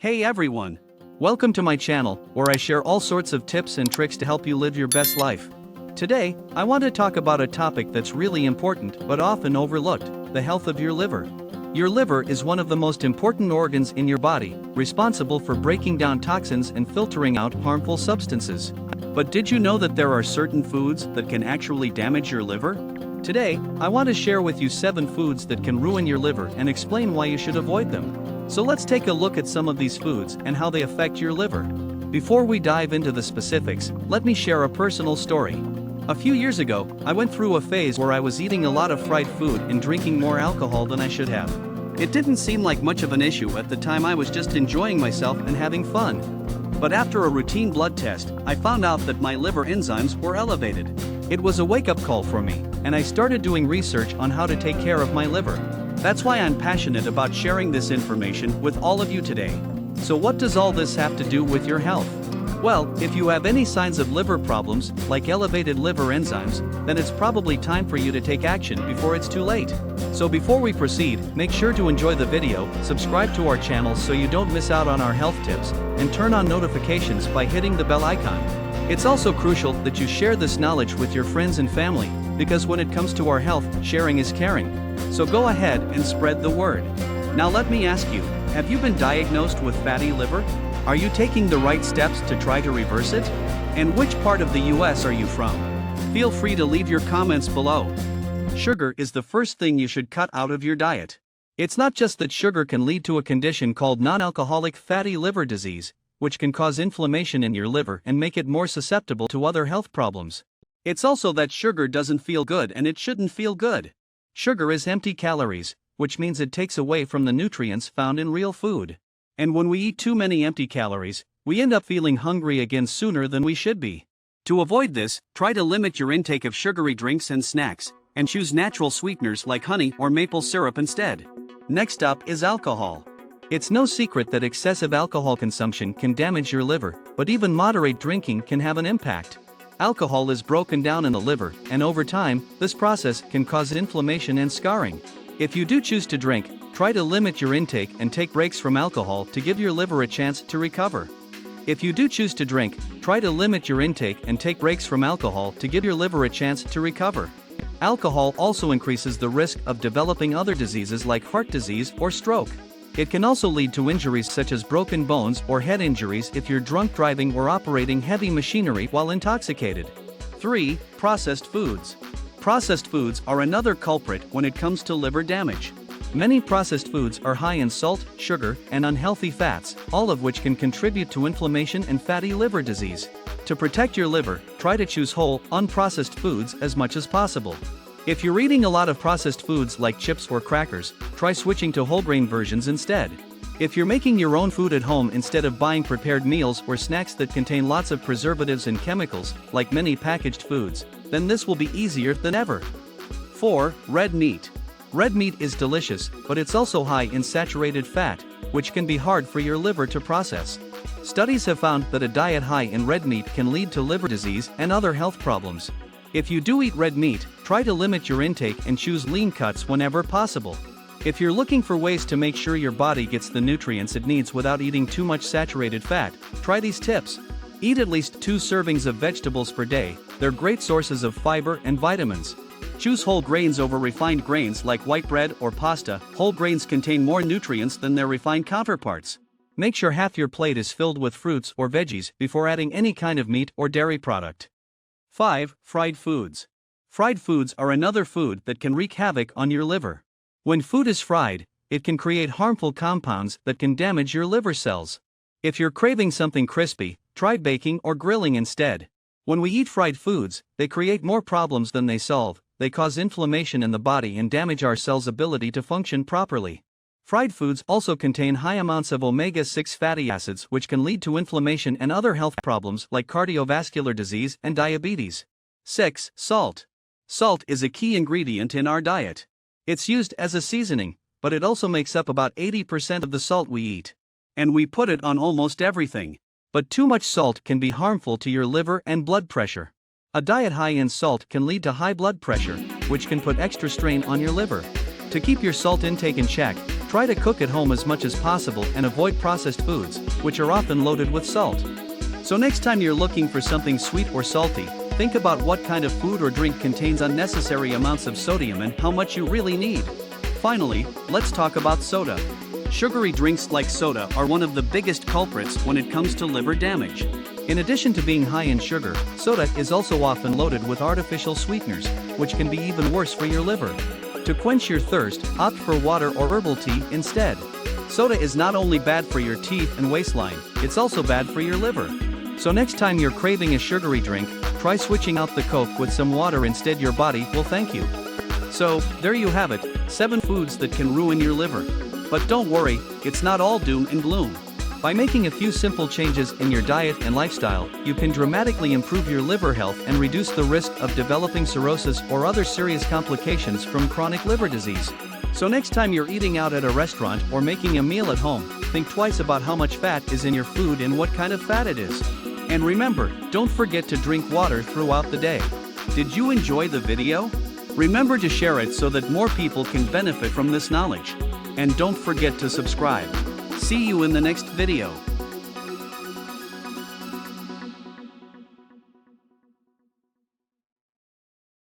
Hey everyone! Welcome to my channel, where I share all sorts of tips and tricks to help you live your best life. Today, I want to talk about a topic that's really important but often overlooked: the health of your liver. Your liver is one of the most important organs in your body, responsible for breaking down toxins and filtering out harmful substances. But did you know that there are certain foods that can actually damage your liver? Today, I want to share with you 7 foods that can ruin your liver and explain why you should avoid them. So let's take a look at some of these foods and how they affect your liver. Before we dive into the specifics, let me share a personal story. A few years ago, I went through a phase where I was eating a lot of fried food and drinking more alcohol than I should have. It didn't seem like much of an issue at the time. I was just enjoying myself and having fun. But after a routine blood test, I found out that my liver enzymes were elevated. It was a wake-up call for me, and I started doing research on how to take care of my liver. That's why I'm passionate about sharing this information with all of you today. So what does all this have to do with your health? Well, if you have any signs of liver problems, like elevated liver enzymes, then it's probably time for you to take action before it's too late. So before we proceed, make sure to enjoy the video, subscribe to our channel so you don't miss out on our health tips, and turn on notifications by hitting the bell icon. It's also crucial that you share this knowledge with your friends and family, because when it comes to our health, sharing is caring. So go ahead and spread the word. Now let me ask you, have you been diagnosed with fatty liver? Are you taking the right steps to try to reverse it? And which part of the US are you from? Feel free to leave your comments below. Sugar is the first thing you should cut out of your diet. It's not just that sugar can lead to a condition called non-alcoholic fatty liver disease, which can cause inflammation in your liver and make it more susceptible to other health problems. It's also that sugar doesn't feel good, and it shouldn't feel good. Sugar is empty calories, which means it takes away from the nutrients found in real food. And when we eat too many empty calories, we end up feeling hungry again sooner than we should be. To avoid this, try to limit your intake of sugary drinks and snacks, and choose natural sweeteners like honey or maple syrup instead. Next up is alcohol. It's no secret that excessive alcohol consumption can damage your liver, but even moderate drinking can have an impact. Alcohol is broken down in the liver, and over time, this process can cause inflammation and scarring. If you do choose to drink, try to limit your intake and take breaks from alcohol to give your liver a chance to recover. If you do choose to drink, try to limit your intake and take breaks from alcohol to give your liver a chance to recover. Alcohol also increases the risk of developing other diseases like heart disease or stroke. It can also lead to injuries such as broken bones or head injuries if you're drunk driving or operating heavy machinery while intoxicated. 3. Processed foods. Processed foods are another culprit when it comes to liver damage. Many processed foods are high in salt, sugar, and unhealthy fats, all of which can contribute to inflammation and fatty liver disease. To protect your liver, try to choose whole, unprocessed foods as much as possible. If you're eating a lot of processed foods like chips or crackers, try switching to whole grain versions instead. If you're making your own food at home instead of buying prepared meals or snacks that contain lots of preservatives and chemicals, like many packaged foods, then this will be easier than ever. 4. Red meat. Red meat is delicious, but it's also high in saturated fat, which can be hard for your liver to process. Studies have found that a diet high in red meat can lead to liver disease and other health problems. If you do eat red meat, try to limit your intake and choose lean cuts whenever possible. If you're looking for ways to make sure your body gets the nutrients it needs without eating too much saturated fat, try these tips. Eat at least 2 servings of vegetables per day. They're great sources of fiber and vitamins. Choose whole grains over refined grains like white bread or pasta. Whole grains contain more nutrients than their refined counterparts. Make sure half your plate is filled with fruits or veggies before adding any kind of meat or dairy product. 5. Fried foods. Fried foods are another food that can wreak havoc on your liver. When food is fried, it can create harmful compounds that can damage your liver cells. If you're craving something crispy, try baking or grilling instead. When we eat fried foods, they create more problems than they solve. They cause inflammation in the body and damage our cells' ability to function properly. Fried foods also contain high amounts of omega-6 fatty acids, which can lead to inflammation and other health problems like cardiovascular disease and diabetes. 6. Salt. Salt is a key ingredient in our diet. It's used as a seasoning, but it also makes up about 80% of the salt we eat. And we put it on almost everything. But too much salt can be harmful to your liver and blood pressure. A diet high in salt can lead to high blood pressure, which can put extra strain on your liver. To keep your salt intake in check, Try to cook at home as much as possible and avoid processed foods, which are often loaded with salt. So next time you're looking for something sweet or salty, think about what kind of food or drink contains unnecessary amounts of sodium and how much you really need. Finally, let's talk about soda. Sugary drinks like soda are one of the biggest culprits when it comes to liver damage. In addition to being high in sugar, soda is also often loaded with artificial sweeteners, which can be even worse for your liver. To quench your thirst, opt for water or herbal tea instead. Soda is not only bad for your teeth and waistline, it's also bad for your liver. So next time you're craving a sugary drink, try switching out the Coke with some water instead. Your body will thank you. So, there you have it, 7 foods that can ruin your liver. But don't worry, it's not all doom and gloom. By making a few simple changes in your diet and lifestyle, you can dramatically improve your liver health and reduce the risk of developing cirrhosis or other serious complications from chronic liver disease. So next time you're eating out at a restaurant or making a meal at home, think twice about how much fat is in your food and what kind of fat it is. And remember, don't forget to drink water throughout the day. Did you enjoy the video? Remember to share it so that more people can benefit from this knowledge. And don't forget to subscribe. See you in the next video.